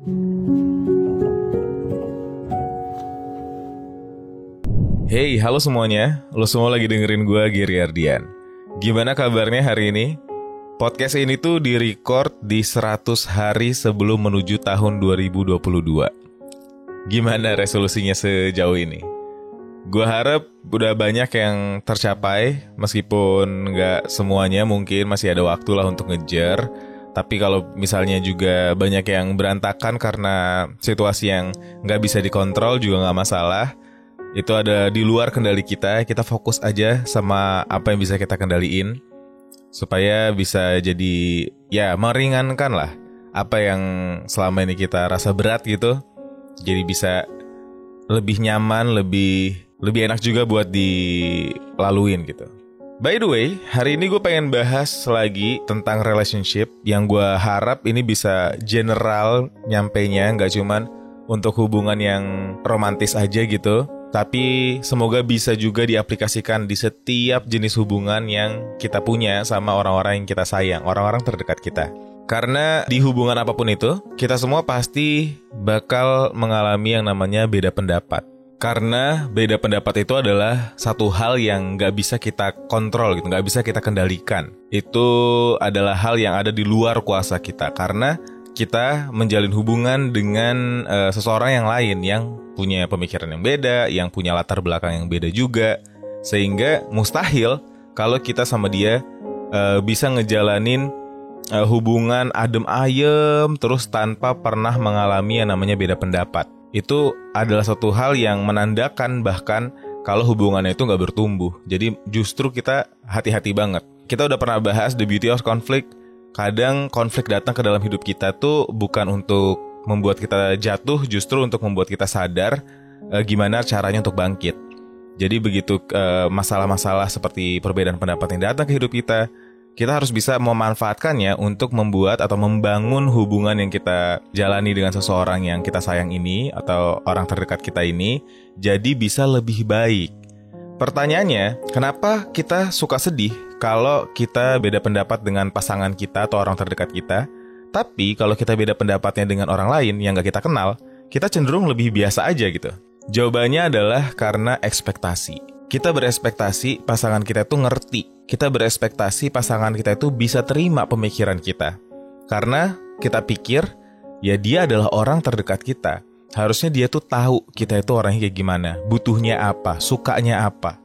Hey, halo semuanya. Lo semua lagi dengerin gue, Giri Ardian. Gimana kabarnya hari ini? Podcast ini tuh direcord di 100 hari sebelum menuju tahun 2022. Gimana resolusinya sejauh ini? Gue harap udah banyak yang tercapai, meskipun gak semuanya, mungkin masih ada waktu lah untuk ngejar. Tapi kalau misalnya juga banyak yang berantakan karena situasi yang gak bisa dikontrol juga gak masalah. Itu ada di luar kendali kita fokus aja sama apa yang bisa kita kendaliin, supaya bisa jadi, ya meringankan lah apa yang selama ini kita rasa berat gitu. Jadi bisa lebih nyaman, lebih enak juga buat dilaluin gitu. By the way, hari ini gue pengen bahas lagi tentang relationship, yang gue harap ini bisa general nyampainya, gak cuman untuk hubungan yang romantis aja gitu, tapi semoga bisa juga diaplikasikan di setiap jenis hubungan yang kita punya sama orang-orang yang kita sayang, orang-orang terdekat kita. Karena di hubungan apapun itu, kita semua pasti bakal mengalami yang namanya beda pendapat. Karena beda pendapat itu adalah satu hal yang gak bisa kita kontrol gitu, gak bisa kita kendalikan. Itu adalah hal yang ada di luar kuasa kita, karena kita menjalin hubungan dengan seseorang yang lain yang punya pemikiran yang beda, yang punya latar belakang yang beda juga. Sehingga mustahil kalau kita sama dia bisa ngejalanin hubungan adem ayem terus tanpa pernah mengalami yang namanya beda pendapat. Itu adalah satu hal yang menandakan bahkan kalau hubungannya itu gak bertumbuh. Jadi justru kita hati-hati banget. Kita udah pernah bahas the beauty of conflict. Kadang konflik datang ke dalam hidup kita tuh bukan untuk membuat kita jatuh, justru untuk membuat kita sadar gimana caranya untuk bangkit. Jadi begitu masalah-masalah seperti perbedaan pendapat yang datang ke hidup kita harus bisa memanfaatkannya untuk membuat atau membangun hubungan yang kita jalani dengan seseorang yang kita sayang ini atau orang terdekat kita ini jadi bisa lebih baik. Pertanyaannya, kenapa kita suka sedih kalau kita beda pendapat dengan pasangan kita atau orang terdekat kita? Tapi kalau kita beda pendapatnya dengan orang lain yang gak kita kenal, kita cenderung lebih biasa aja gitu. Jawabannya adalah karena ekspektasi. Kita berespektasi pasangan kita itu ngerti. Kita berespektasi pasangan kita itu bisa terima pemikiran kita. Karena kita pikir, ya dia adalah orang terdekat kita. Harusnya dia tuh tahu kita itu orangnya kayak gimana, butuhnya apa, sukanya apa.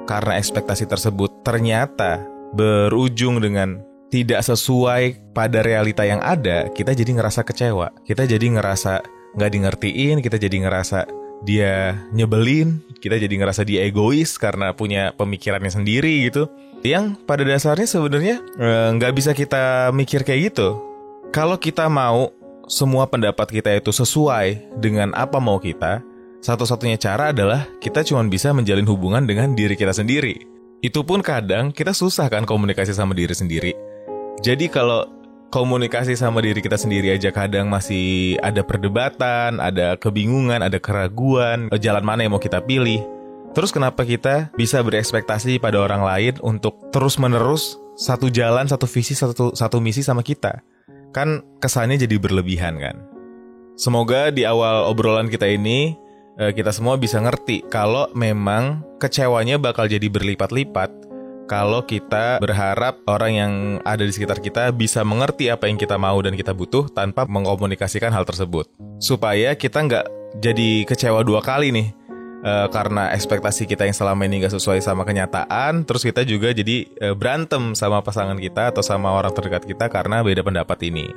Karena ekspektasi tersebut ternyata berujung dengan tidak sesuai pada realita yang ada, kita jadi ngerasa kecewa. Kita jadi ngerasa gak dingertiin, kita jadi ngerasa dia nyebelin, kita jadi ngerasa dia egois karena punya pemikirannya sendiri gitu. Yang pada dasarnya sebenarnya gak bisa kita mikir kayak gitu. Kalau kita mau semua pendapat kita itu sesuai dengan apa mau kita, satu-satunya cara adalah kita cuma bisa menjalin hubungan dengan diri kita sendiri. Itu pun kadang kita susah kan komunikasi sama diri sendiri. Jadi kalau komunikasi sama diri kita sendiri aja kadang masih ada perdebatan, ada kebingungan, ada keraguan, jalan mana yang mau kita pilih. Terus kenapa kita bisa berekspektasi pada orang lain untuk terus-menerus satu jalan, satu visi, satu misi sama kita? Kan kesannya jadi berlebihan kan. Semoga di awal obrolan kita ini kita semua bisa ngerti kalau memang kecewanya bakal jadi berlipat-lipat kalau kita berharap orang yang ada di sekitar kita bisa mengerti apa yang kita mau dan kita butuh tanpa mengkomunikasikan hal tersebut. Supaya kita nggak jadi kecewa dua kali nih. Karena ekspektasi kita yang selama ini gak sesuai sama kenyataan, terus kita juga jadi berantem sama pasangan kita atau sama orang terdekat kita karena beda pendapat ini.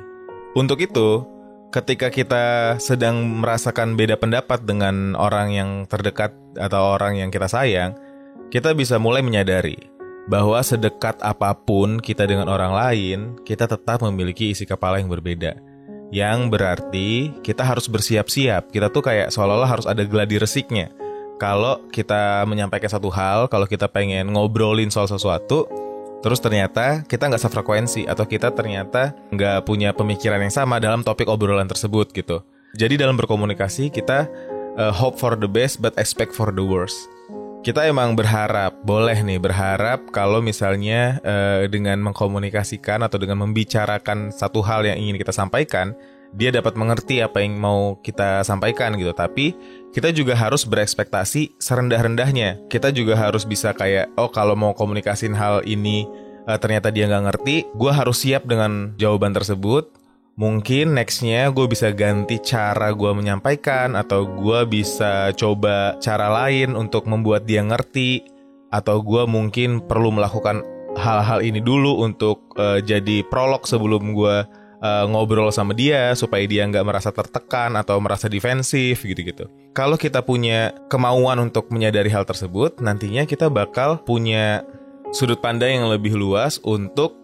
Untuk itu, ketika kita sedang merasakan beda pendapat dengan orang yang terdekat atau orang yang kita sayang, kita bisa mulai menyadari bahwa sedekat apapun kita dengan orang lain, kita tetap memiliki isi kepala yang berbeda. Yang berarti kita harus bersiap-siap. Kita tuh kayak seolah-olah harus ada gladi resiknya. Kalau kita menyampaikan satu hal, kalau kita pengen ngobrolin soal sesuatu, terus ternyata kita nggak sefrekuensi atau kita ternyata nggak punya pemikiran yang sama dalam topik obrolan tersebut gitu. Jadi dalam berkomunikasi kita hope for the best but expect for the worst. Kita emang boleh berharap kalau misalnya dengan mengkomunikasikan atau dengan membicarakan satu hal yang ingin kita sampaikan, dia dapat mengerti apa yang mau kita sampaikan gitu. Tapi kita juga harus berekspektasi serendah-rendahnya. Kita juga harus bisa kayak, oh kalau mau komunikasin hal ini ternyata dia nggak ngerti, gue harus siap dengan jawaban tersebut. Mungkin nextnya gue bisa ganti cara gue menyampaikan, atau gue bisa coba cara lain untuk membuat dia ngerti, atau gue mungkin perlu melakukan hal-hal ini dulu untuk jadi prolog sebelum gue ngobrol sama dia, supaya dia nggak merasa tertekan atau merasa defensif gitu-gitu. Kalau kita punya kemauan untuk menyadari hal tersebut, nantinya kita bakal punya sudut pandang yang lebih luas untuk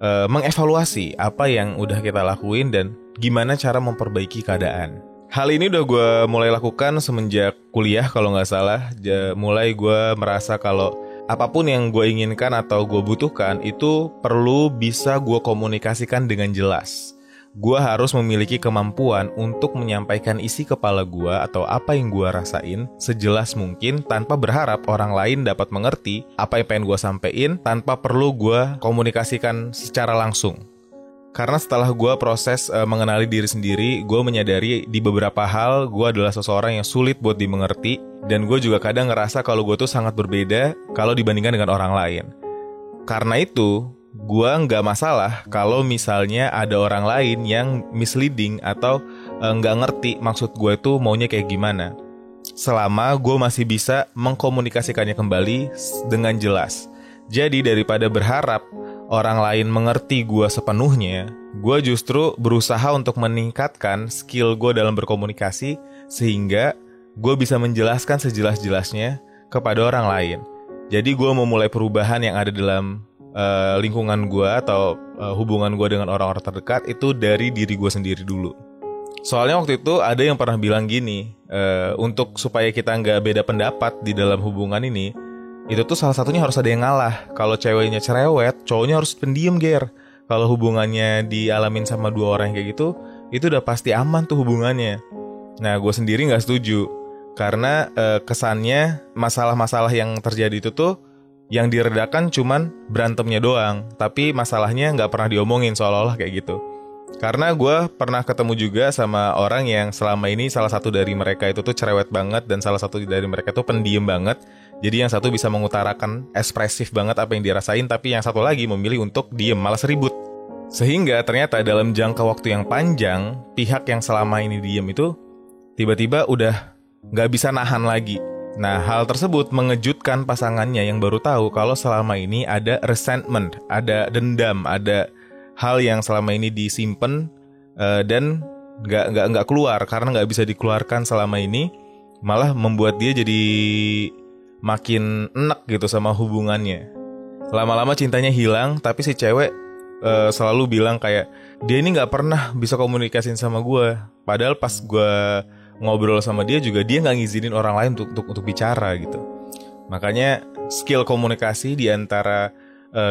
mengevaluasi apa yang udah kita lakuin dan gimana cara memperbaiki keadaan. Hal ini udah gue mulai lakukan semenjak kuliah kalau nggak salah. Mulai gue merasa kalau apapun yang gue inginkan atau gue butuhkan itu perlu bisa gue komunikasikan dengan jelas. Gue harus memiliki kemampuan untuk menyampaikan isi kepala gue atau apa yang gue rasain sejelas mungkin tanpa berharap orang lain dapat mengerti apa yang pengen gue sampein, tanpa perlu gue komunikasikan secara langsung. Karena setelah gue proses mengenali diri sendiri, gue menyadari di beberapa hal gue adalah seseorang yang sulit buat dimengerti. Dan gue juga kadang ngerasa kalau gue tuh sangat berbeda kalau dibandingkan dengan orang lain. Karena itu, gue nggak masalah kalau misalnya ada orang lain yang misleading atau nggak ngerti maksud gue tuh maunya kayak gimana. Selama gue masih bisa mengkomunikasikannya kembali dengan jelas. Jadi daripada berharap orang lain mengerti gue sepenuhnya, gue justru berusaha untuk meningkatkan skill gue dalam berkomunikasi sehingga gue bisa menjelaskan sejelas-jelasnya kepada orang lain. Jadi gue memulai perubahan yang ada dalam lingkungan gue atau hubungan gue dengan orang-orang terdekat itu dari diri gue sendiri dulu. Soalnya waktu itu ada yang pernah bilang gini, untuk supaya kita nggak beda pendapat di dalam hubungan ini, itu tuh salah satunya harus ada yang ngalah. Kalau ceweknya cerewet, cowoknya harus pendiam, ger. Kalau hubungannya dialamin sama dua orang kayak gitu, itu udah pasti aman tuh hubungannya. Nah, gue sendiri gak setuju. Karena kesannya masalah-masalah yang terjadi itu tuh yang diredakan cuman berantemnya doang, tapi masalahnya gak pernah diomongin seolah-olah kayak gitu. Karena gue pernah ketemu juga sama orang yang selama ini salah satu dari mereka itu tuh cerewet banget, dan salah satu dari mereka tuh pendiam banget. Jadi yang satu bisa mengutarakan ekspresif banget apa yang dirasain, tapi yang satu lagi memilih untuk diem, malas ribut. Sehingga ternyata dalam jangka waktu yang panjang, pihak yang selama ini diem itu tiba-tiba udah gak bisa nahan lagi. Nah, hal tersebut mengejutkan pasangannya yang baru tahu kalau selama ini ada resentment, ada dendam, ada hal yang selama ini disimpan dan gak keluar. Karena gak bisa dikeluarkan selama ini, malah membuat dia jadi makin enek gitu sama hubungannya. Lama-lama cintanya hilang, tapi si cewek selalu bilang kayak, dia ini gak pernah bisa komunikasiin sama gue. Padahal pas gue ngobrol sama dia juga, dia gak ngizinin orang lain untuk bicara gitu. Makanya skill komunikasi di antara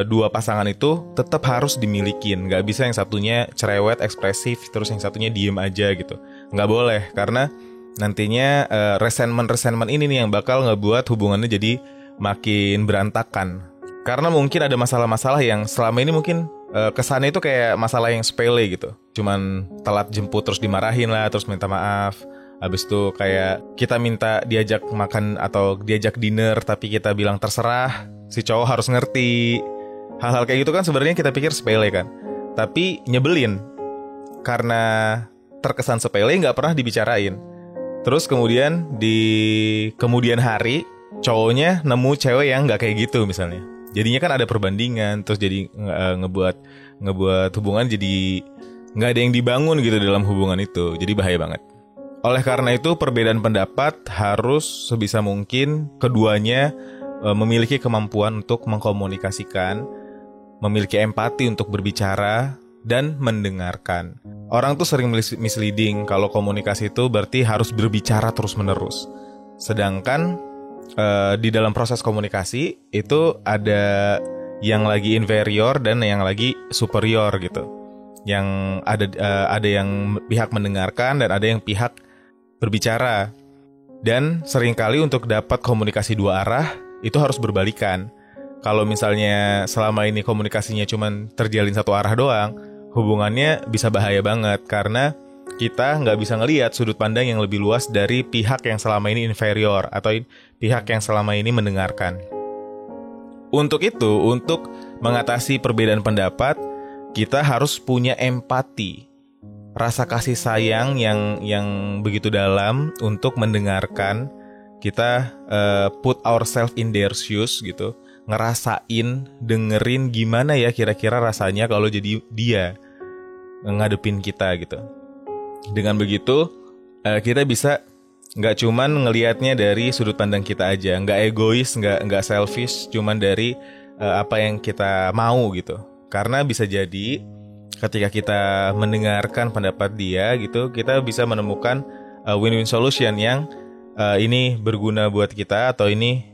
dua pasangan itu tetap harus dimilikin. Gak bisa yang satunya cerewet, ekspresif, terus yang satunya diem aja gitu. Gak boleh, karena nantinya resentment ini nih yang bakal ngebuat hubungannya jadi makin berantakan. Karena mungkin ada masalah-masalah yang selama ini mungkin kesannya itu kayak masalah yang sepele gitu. Cuman telat jemput terus dimarahin lah, terus minta maaf. Habis itu kayak kita minta diajak makan atau diajak dinner, tapi kita bilang terserah, si cowok harus ngerti. Hal-hal kayak gitu kan sebenarnya kita pikir sepele kan, tapi nyebelin karena terkesan sepele, gak pernah dibicarain. Terus kemudian di kemudian hari cowoknya nemu cewek yang gak kayak gitu misalnya. Jadinya kan ada perbandingan, terus jadi ngebuat hubungan jadi gak ada yang dibangun gitu dalam hubungan itu. Jadi bahaya banget. Oleh karena itu perbedaan pendapat harus sebisa mungkin keduanya memiliki kemampuan untuk mengkomunikasikan, memiliki empati untuk berbicara dan mendengarkan. Orang tuh sering misleading kalau komunikasi itu berarti harus berbicara terus-menerus. Sedangkan di dalam proses komunikasi itu ada yang lagi inferior dan yang lagi superior gitu. Yang ada yang pihak mendengarkan dan ada yang pihak berbicara. Dan seringkali untuk dapat komunikasi dua arah itu harus berbalikan. Kalau misalnya selama ini komunikasinya cuma terjalin satu arah doang, hubungannya bisa bahaya banget. Karena kita nggak bisa ngelihat sudut pandang yang lebih luas dari pihak yang selama ini inferior atau pihak yang selama ini mendengarkan. Untuk itu, untuk mengatasi perbedaan pendapat, kita harus punya empati, rasa kasih sayang yang begitu dalam untuk mendengarkan. Kita put ourselves in their shoes gitu, ngerasain, dengerin gimana ya kira-kira rasanya kalau jadi dia ngadepin kita gitu. Dengan begitu, kita bisa nggak cuman ngelihatnya dari sudut pandang kita aja, nggak egois, nggak selfish, cuman dari apa yang kita mau gitu. Karena bisa jadi ketika kita mendengarkan pendapat dia gitu, kita bisa menemukan win-win solution yang ini berguna buat kita atau ini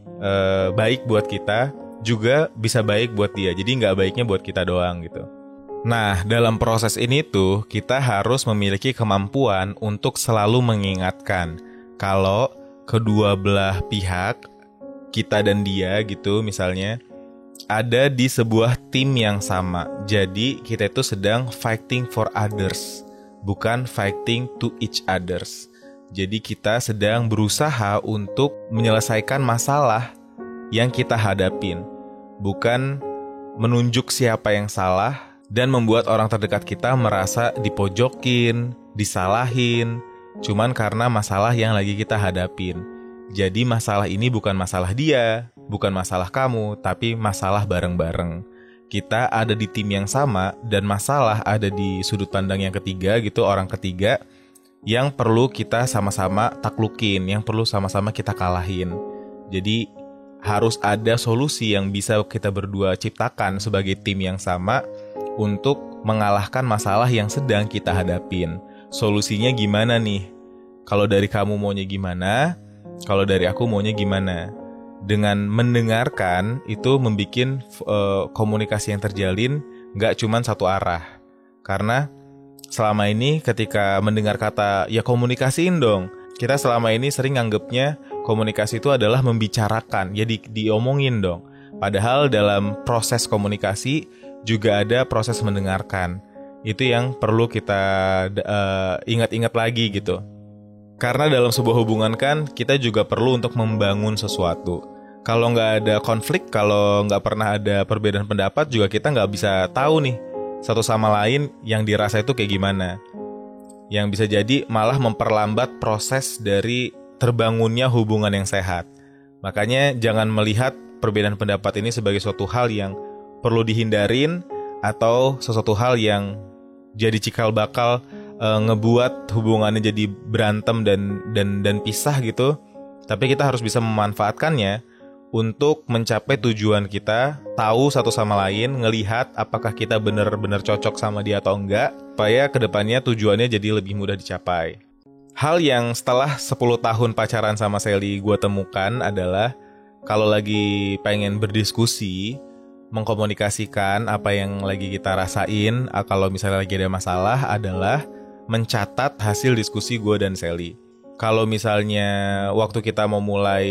baik buat kita, juga bisa baik buat dia. Jadi nggak baiknya buat kita doang gitu. Nah, dalam proses ini tuh kita harus memiliki kemampuan untuk selalu mengingatkan kalau kedua belah pihak, kita dan dia gitu misalnya, ada di sebuah tim yang sama. Jadi kita itu sedang fighting for others, bukan fighting to each others. Jadi kita sedang berusaha untuk menyelesaikan masalah yang kita hadapin, bukan menunjuk siapa yang salah dan membuat orang terdekat kita merasa dipojokin, disalahin, cuman karena masalah yang lagi kita hadapin. Jadi masalah ini bukan masalah dia, bukan masalah kamu, tapi masalah bareng-bareng. Kita ada di tim yang sama dan masalah ada di sudut pandang yang ketiga gitu, orang ketiga yang perlu kita sama-sama taklukin, yang perlu sama-sama kita kalahin. Jadi harus ada solusi yang bisa kita berdua ciptakan sebagai tim yang sama untuk mengalahkan masalah yang sedang kita hadapin. Solusinya gimana nih? Kalau dari kamu maunya gimana? Kalau dari aku maunya gimana? Dengan mendengarkan itu membuat komunikasi yang terjalin gak cuma satu arah. Karena selama ini ketika mendengar kata ya komunikasiin dong, kita selama ini sering nganggepnya komunikasi itu adalah membicarakan, ya diomongin dong. Padahal dalam proses komunikasi juga ada proses mendengarkan. Itu yang perlu kita ingat-ingat lagi gitu. Karena dalam sebuah hubungan kan kita juga perlu untuk membangun sesuatu. Kalau nggak ada konflik, kalau nggak pernah ada perbedaan pendapat, juga kita nggak bisa tahu nih satu sama lain yang dirasa itu kayak gimana. Yang bisa jadi malah memperlambat proses dari terbangunnya hubungan yang sehat. Makanya jangan melihat perbedaan pendapat ini sebagai suatu hal yang perlu dihindarin atau sesuatu hal yang jadi cikal bakal ngebuat hubungannya jadi berantem dan pisah gitu. Tapi kita harus bisa memanfaatkannya untuk mencapai tujuan kita, tahu satu sama lain, ngelihat apakah kita benar-benar cocok sama dia atau enggak, supaya kedepannya tujuannya jadi lebih mudah dicapai. Hal yang setelah 10 tahun pacaran sama Sally gue temukan adalah kalau lagi pengen berdiskusi, mengkomunikasikan apa yang lagi kita rasain, kalau misalnya lagi ada masalah, adalah mencatat hasil diskusi gue dan Sally. Kalau misalnya waktu kita mau mulai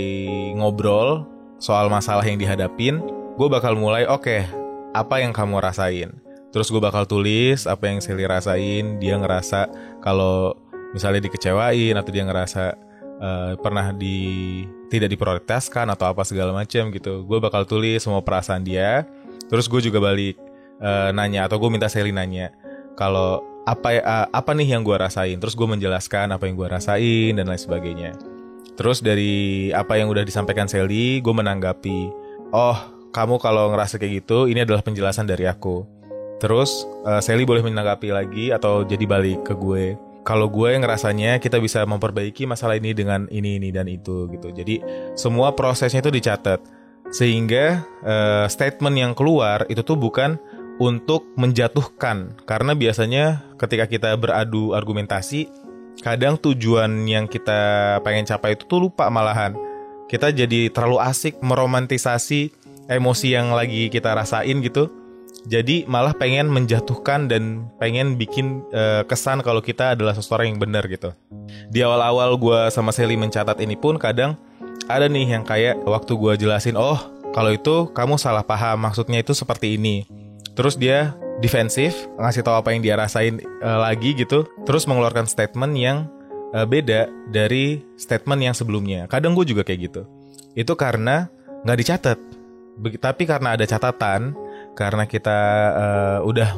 ngobrol soal masalah yang dihadapin, gue bakal mulai, oke, apa yang kamu rasain? Terus gue bakal tulis apa yang Sally rasain. Dia ngerasa kalau misalnya dikecewain atau dia ngerasa pernah tidak diprioritaskan atau apa segala macam gitu. Gue bakal tulis semua perasaan dia. Terus gue juga balik nanya, atau gue minta Sally nanya kalau apa nih yang gue rasain. Terus gue menjelaskan apa yang gue rasain dan lain sebagainya. Terus dari apa yang udah disampaikan Sally, gue menanggapi, oh kamu kalau ngerasa kayak gitu, ini adalah penjelasan dari aku. Terus Sally boleh menanggapi lagi atau jadi balik ke gue, kalau gue ngerasanya kita bisa memperbaiki masalah ini dengan ini dan itu gitu. Jadi semua prosesnya itu dicatat, sehingga statement yang keluar itu tuh bukan untuk menjatuhkan. Karena biasanya ketika kita beradu argumentasi, kadang tujuan yang kita pengen capai itu tuh lupa malahan. Kita jadi terlalu asik meromantisasi emosi yang lagi kita rasain gitu. Jadi malah pengen menjatuhkan dan pengen bikin kesan kalau kita adalah seseorang yang benar gitu. Di awal-awal gue sama Sally mencatat ini pun kadang ada nih yang kayak waktu gue jelasin, oh kalau itu kamu salah paham, maksudnya itu seperti ini. Terus dia defensif, ngasih tahu apa yang dia rasain lagi gitu, terus mengeluarkan statement yang beda dari statement yang sebelumnya. Kadang gue juga kayak gitu. Itu karena nggak dicatat. Tapi karena ada catatan, karena kita udah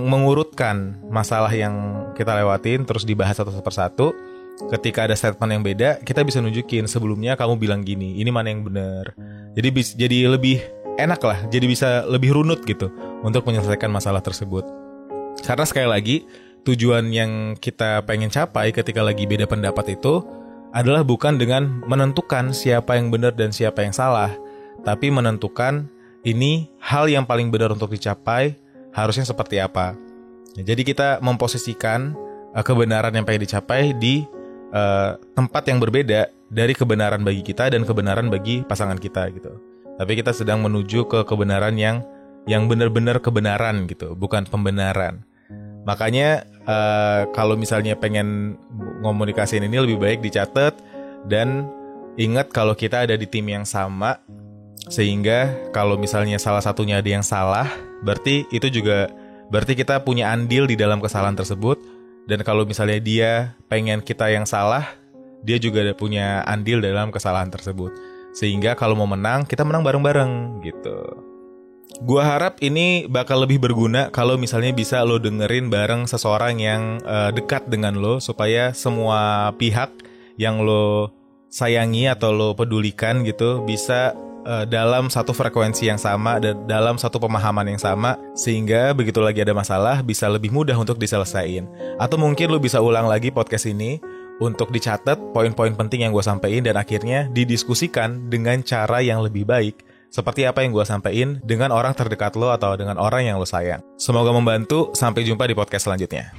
mengurutkan masalah yang kita lewatin, terus dibahas satu persatu. Ketika ada statement yang beda, kita bisa nunjukin sebelumnya kamu bilang gini, ini mana yang benar. Jadi lebih enak lah, jadi bisa lebih runut gitu untuk menyelesaikan masalah tersebut. Karena sekali lagi, tujuan yang kita pengen capai ketika lagi beda pendapat itu adalah bukan dengan menentukan siapa yang benar dan siapa yang salah, tapi menentukan ini hal yang paling benar untuk dicapai harusnya seperti apa. Jadi kita memposisikan kebenaran yang pengen dicapai di tempat yang berbeda dari kebenaran bagi kita dan kebenaran bagi pasangan kita gitu. Tapi kita sedang menuju ke kebenaran yang benar-benar kebenaran gitu, bukan pembenaran. Makanya kalau misalnya pengen komunikasiin ini lebih baik dicatat dan ingat kalau kita ada di tim yang sama, sehingga kalau misalnya salah satunya ada yang salah, berarti kita punya andil di dalam kesalahan tersebut. Dan kalau misalnya dia pengen kita yang salah, dia juga punya andil dalam kesalahan tersebut. Sehingga kalau mau menang, kita menang bareng-bareng gitu. Gua harap ini bakal lebih berguna kalau misalnya bisa lo dengerin bareng seseorang yang dekat dengan lo, supaya semua pihak yang lo sayangi atau lo pedulikan gitu bisa dalam satu frekuensi yang sama dan dalam satu pemahaman yang sama, sehingga begitu lagi ada masalah bisa lebih mudah untuk diselesain. Atau mungkin lo bisa ulang lagi podcast ini untuk dicatat poin-poin penting yang gue sampein dan akhirnya didiskusikan dengan cara yang lebih baik, seperti apa yang gue sampein dengan orang terdekat lo atau dengan orang yang lo sayang. Semoga membantu. Sampai jumpa di podcast selanjutnya.